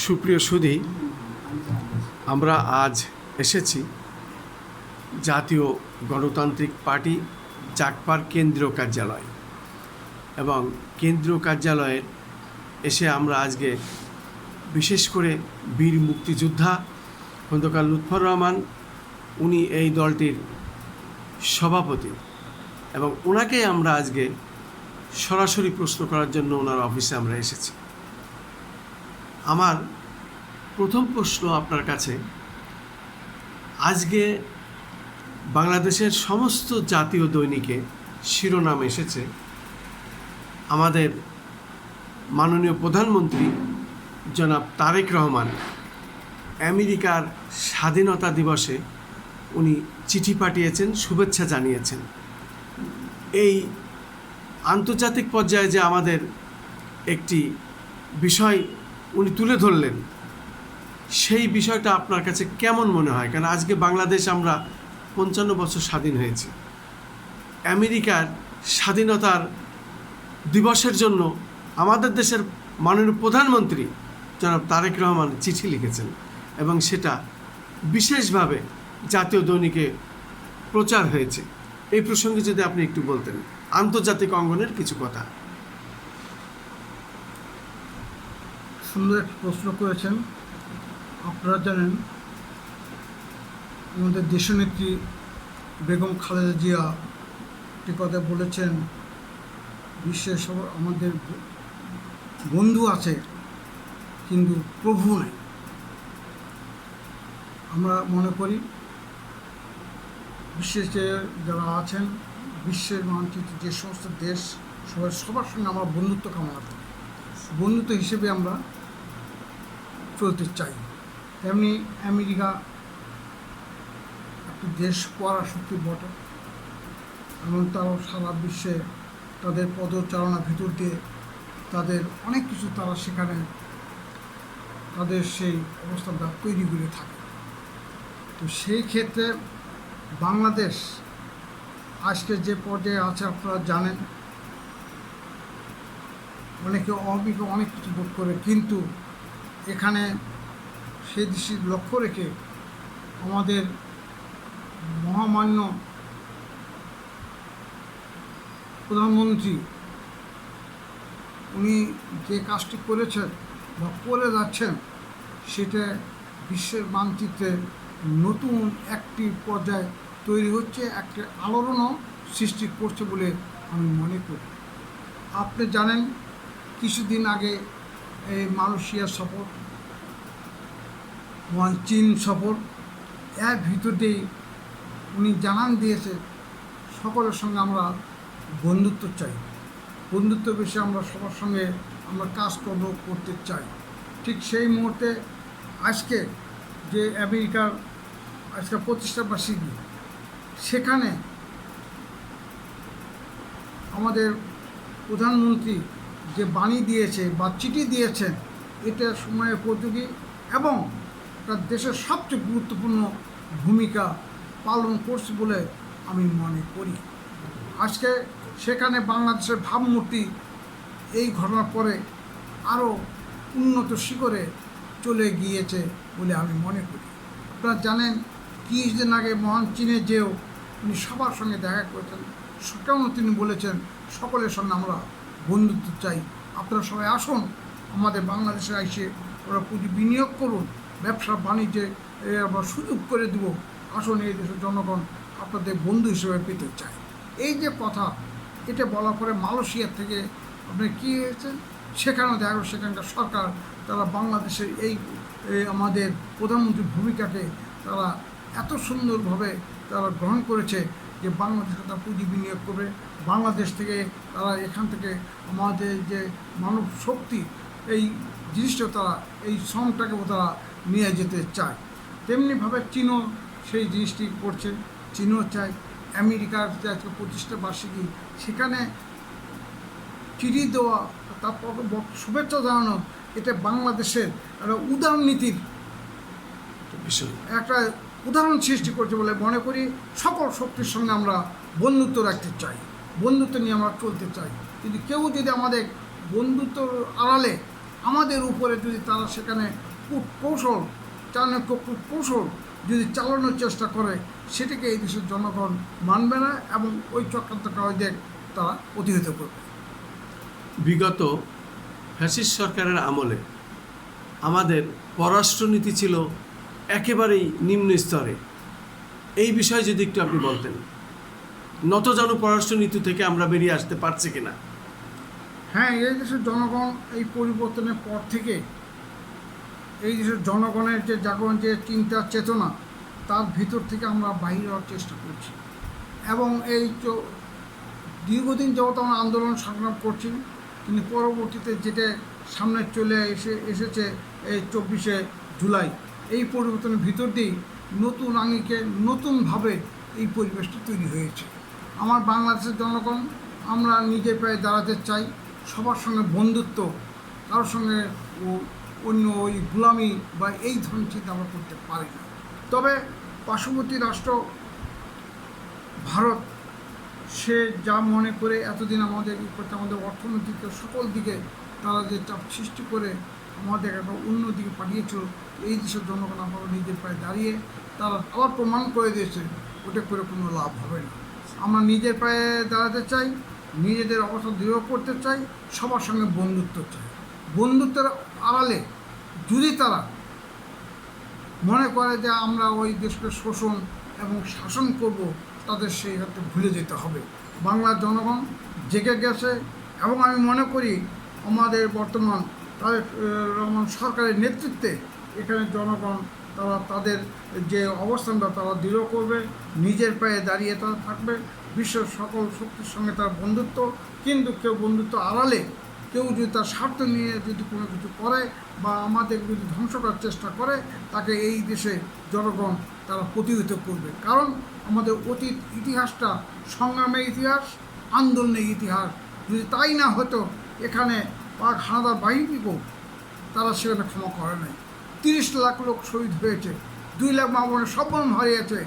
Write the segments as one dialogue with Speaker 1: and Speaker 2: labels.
Speaker 1: সুপ্রিয় সুধী, আমরা আজ এসেছি জাতীয় গণতান্ত্রিক পার্টি চাকপার কেন্দ্রীয় কার্যালয় এবং কেন্দ্রীয় কার্যালয়ে এসে আমরা আজকে বিশেষ করে বীর মুক্তিযোদ্ধা খন্দকার লুৎফর রহমান, উনি এই দলটির সভাপতি এবং ওনাকে আমরা আজকে সরাসরি প্রশ্ন করার জন্য ওনার অফিসে আমরা এসেছি। আমার প্রথম প্রশ্ন আপনার কাছে, আজকে বাংলাদেশের সমস্ত জাতীয় দৈনিকে শিরোনাম এসেছে আমাদের মাননীয় প্রধানমন্ত্রী জনাব তারেক রহমান আমেরিকার স্বাধীনতা দিবসে উনি চিঠি পাঠিয়েছেন, শুভেচ্ছা জানিয়েছেন। এই আন্তর্জাতিক পর্যায়ে যে আমাদের একটি বিষয় উনি তুলে ধরলেন, সেই বিষয়টা আপনার কাছে কেমন মনে হয়? কারণ আজকে বাংলাদেশ আমরা 55 বছর স্বাধীন হয়েছি। আমেরিকার স্বাধীনতার দিবসের জন্য আমাদের দেশের মাননীয় প্রধানমন্ত্রী জনাব তারেক রহমান চিঠি লিখেছেন এবং সেটা বিশেষভাবে জাতীয় দৈনিকে প্রচার হয়েছে। এই প্রসঙ্গে যদি আপনি একটু বলতেন, আন্তর্জাতিক অঙ্গনের কিছু কথা।
Speaker 2: সুন্দর একটা প্রশ্ন করেছেন। আপনারা জানেন আমাদের দেশনেত্রী বেগম খালেদা জিয়া একটি কথা বলেছেন, বিশ্বের সব আমাদের বন্ধু আছে কিন্তু প্রভু নেই। আমরা মনে করি বিশ্বের যে যারা আছেন, বিশ্বের মানচিত্রে যে সমস্ত দেশ, সবার সঙ্গে আমরা বন্ধুত্ব কামনা করি, বন্ধুত্ব হিসেবে আমরা চলতে চাই। তেমনি আমেরিকা একটি দেশ পরাশক্তি বটে এবং তারাও সারা বিশ্বে তাদের পদচারণা ভিতর দিয়ে তাদের অনেক কিছু তারা সেখানে তাদের সেই অবস্থানটা তৈরি করে থাকে। তো সেই ক্ষেত্রে বাংলাদেশ আজকে যে পর্যায়ে আছে আপনারা জানেন, অনেকে অনেক কিছু বোধ করে, কিন্তু এখানে সেই দৃষ্টির লক্ষ্য রেখে আমাদের মহামান্য প্রধানমন্ত্রী উনি যে কাজটি করেছেন বা করে যাচ্ছেন, সেটা বিশ্বের মানচিত্রে নতুন একটি পর্যায় তৈরি হচ্ছে, একটি আলোড়নও সৃষ্টি করছে বলে আমি মনে করি। আপনি জানেন কিছুদিন আগে এই মালয়েশিয়া সফর, চীন সফর, এর ভিতর দিয়েই উনি জানান দিয়েছে সকলের সঙ্গে আমরা বন্ধুত্ব চাই, বন্ধুত্ব বিষয়ে আমরা সবার সঙ্গে আমরা কাজকর্ম করতে চাই। ঠিক সেই মুহূর্তে আজকে যে আমেরিকার আজকে প্রতিষ্ঠাবার্ষিকী, সেখানে আমাদের প্রধানমন্ত্রী যে বাণী দিয়েছে বা চিঠি দিয়েছেন, এটা সময়ের উপযোগী এবং তার দেশের সবচেয়ে গুরুত্বপূর্ণ ভূমিকা পালন করছে বলে আমি মনে করি। আজকে সেখানে বাংলাদেশের ভাবমূর্তি এই ঘটনার পরে আরও উন্নত শিখরে চলে গিয়েছে বলে আমি মনে করি। আপনারা জানেন 30 দিন আগে মহান চীনে যেও উনি সবার সঙ্গে দেখা করেছেন, সেখানেও তিনি বলেছেন সকলের সঙ্গে আমরা বন্ধুত্ব চাই, আপনারা সবাই আসুন আমাদের বাংলাদেশে এসে ওরা পুঁজি বিনিয়োগ করুন, ব্যবসা বাণিজ্যে আমরা সুযোগ করে দেব, আসুন এই দেশের জনগণ আপনাদের বন্ধু হিসেবে পেতে চায়। এই যে কথা, এটা বলার পরে মালয়েশিয়া থেকে আপনি কী হয়েছে, সেখানেও দেখা গেল সেখানকার সরকার তারা বাংলাদেশের এই আমাদের প্রধানমন্ত্রীর ভূমিকাকে তারা এত সুন্দরভাবে তারা গ্রহণ করেছে যে বাংলাদেশে তারা পুঁজি বিনিয়োগ করবে, বাংলাদেশ থেকে তারা এখান থেকে আমাদের যে মানব শক্তি এই জিনিসটা তারা এই শ্রমটাকেও তারা নিয়ে যেতে চায়। তেমনিভাবে চীনও সেই জিনিসটি করছে, চীনও চায়। আমেরিকার যে আজকে প্রতিষ্ঠা বার্ষিকী, সেখানে চিঠি দেওয়া, তারপর শুভেচ্ছা জানানো, এটা বাংলাদেশের একটা উদারনীতির একটা উদাহরণ সৃষ্টি করছে বলে মনে করি। সকল শক্তির সঙ্গে আমরা বন্ধুত্ব রাখতে চাই, বন্ধুত্ব নিয়ে আমরা চলতে চাই। কিন্তু কেউ যদি আমাদের বন্ধুত্বর আড়ালে আমাদের উপরে যদি তারা সেখানে কূটকৌশল, চাণক্য কূটকৌশল যদি চালানোর চেষ্টা করে, সেটাকে এই দেশের জনগণ মানবে না এবং ওই চক্রান্তকারীদের তারা প্রতিহত করবে।
Speaker 1: বিগত ফ্যাসিস্ট সরকারের আমলে আমাদের পররাষ্ট্রনীতি ছিল একেবারেই নিম্ন স্তরে। এই বিষয়ে যদি একটু আপনি বলতেন, নতজানু পররাষ্ট্রনীতি থেকে আমরা বেরিয়ে আসতে পারছি কিনা?
Speaker 2: হ্যাঁ, এই দেশের জনগণ এই পরিবর্তনের পর থেকে এই দেশের জনগণের যে জাগরণ, যে চিন্তা চেতনা, তার ভিতর থেকে আমরা বাহির হওয়ার চেষ্টা করছি এবং এই দীর্ঘদিন যাবত আমরা আন্দোলন সংগ্রাম করছি, কিন্তু পরবর্তীতে যেটা সামনে চলে এসেছে এই 24শে জুলাই, এই পরিবর্তনের ভিতর দিয়েই নতুন আঙ্গিকে নতুনভাবে এই পরিবেশটা তৈরি হয়েছে। আমার বাংলাদেশের জনগণ আমরা নিজের পায়ে দাঁড়াতে চাই, সবার সঙ্গে বন্ধুত্ব, কারোর সঙ্গে অন্য ওই গোলামি বা এই ধরনের চিন্তা আমরা করতে পারি না। তবে পার্শ্ববর্তী রাষ্ট্র ভারত, সে যা মনে করে এতদিন আমাদের আমাদের অর্থনৈতিক সকল দিকে তারা যে চাপ সৃষ্টি করে আমাদের একটা অন্য দিকে পাঠিয়েছিল, এই দেশের জনগণ আমরা নিজের পায়ে দাঁড়িয়ে তারা আবার প্রমাণ করে দিয়েছে ওটা করে কোনো লাভ হবে না। আমরা নিজের পায়ে দাঁড়াতে চাই, নিজেদের অবস্থা দৃঢ় করতে চাই, সবার সঙ্গে বন্ধুত্ব চাই। বন্ধুত্বের আড়ালে যদি তারা মনে করে যে আমরা ওই দেশকে শোষণ এবং শাসন করব, তাদের সেই হাতে ভুলে যেতে হবে। বাংলার জনগণ জেগে গেছে এবং আমি মনে করি আমাদের বর্তমান তারেক রহমান সরকারের নেতৃত্বে এখানে জনগণ তারা তাদের যে অবস্থানটা তারা দৃঢ় করবে, নিজের পায়ে দাঁড়িয়ে তারা থাকবে, বিশ্বের সকল শক্তির সঙ্গে তার বন্ধুত্ব। কিন্তু কেউ বন্ধুত্ব আড়ালে কেউ যদি তার স্বার্থ নিয়ে যদি কোনো কিছু করে বা আমাদের যদি ধ্বংস করার চেষ্টা করে, তাকে এই দেশে জনগণ তারা প্রতিহত করবে। কারণ আমাদের অতীত ইতিহাসটা সংগ্রামের ইতিহাস, আন্দোলনের ইতিহাস। যদি তাই না হতো, এখানে পাক হানাদার বাহিনীকেও তারা সেখানে ক্ষমা করে নাই। 30 লাখ লোক শহীদ হয়েছে, 2 লাখ মা বোনের সম্মান হারিয়েছে,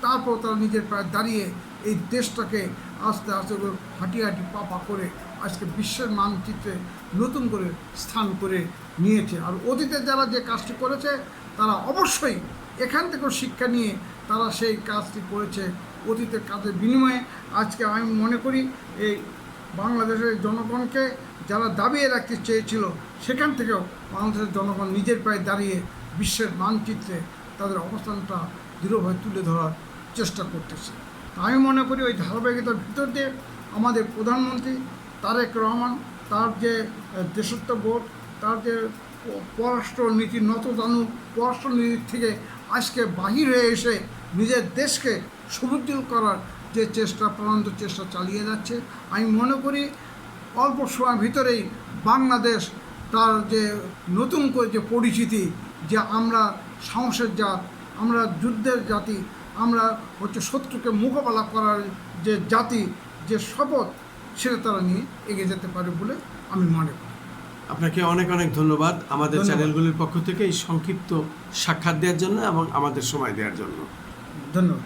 Speaker 2: তারপর তারা নিজের পায়ে দাঁড়িয়ে এই দেশটাকে আস্তে আস্তে হাঁটি হাঁটি পা করে আজকে বিশ্বের মানচিত্রে নতুন করে স্থান করে নিয়েছে। আর অতীতে যারা যে কাজটি করেছে, তারা অবশ্যই এখান থেকেও শিক্ষা নিয়ে তারা সেই কাজটি করেছে। অতীতের কাজের বিনিময়ে আজকে আমি মনে করি এই বাংলাদেশের জনগণকে যারা দাবিয়ে রাখতে চেয়েছিল, সেখান থেকেও বাংলাদেশের জনগণ নিজের পায়ে দাঁড়িয়ে বিশ্বের মানচিত্রে তাদের অবস্থানটা দৃঢ়ভাবে তুলে ধরার চেষ্টা করতেছে। আমি মনে করি ওই ধারাবাহিকতার ভিতর দিয়ে আমাদের প্রধানমন্ত্রী তারেক রহমান, তার যে দেশত্ববোধ, তার যে পররাষ্ট্রনীতি, নতজানু পররাষ্ট্রনীতির থেকে আজকে বাহির হয়ে এসে নিজের দেশকে সমুজ্জ্বল করার যে চেষ্টা, প্রাণান্ত চেষ্টা চালিয়ে যাচ্ছে। আমি মনে করি অল্প সময়ের ভিতরেই বাংলাদেশ তার যে নতুন করে যে পরিচিতি, যে আমরা সাহসের জাত, আমরা যুদ্ধের জাতি, আমরা হচ্ছে শত্রুকে মোকাবেলা করার যে জাতি, যে শপথ, সেটা তারা নিয়ে এগিয়ে যেতে পারে বলে আমি মনে করি।
Speaker 1: আপনাকে অনেক অনেক ধন্যবাদ আমাদের চ্যানেলগুলির পক্ষ থেকে এই সংক্ষিপ্ত সাক্ষাৎ দেওয়ার জন্য এবং আমাদের সময় দেওয়ার জন্য।
Speaker 2: ধন্যবাদ।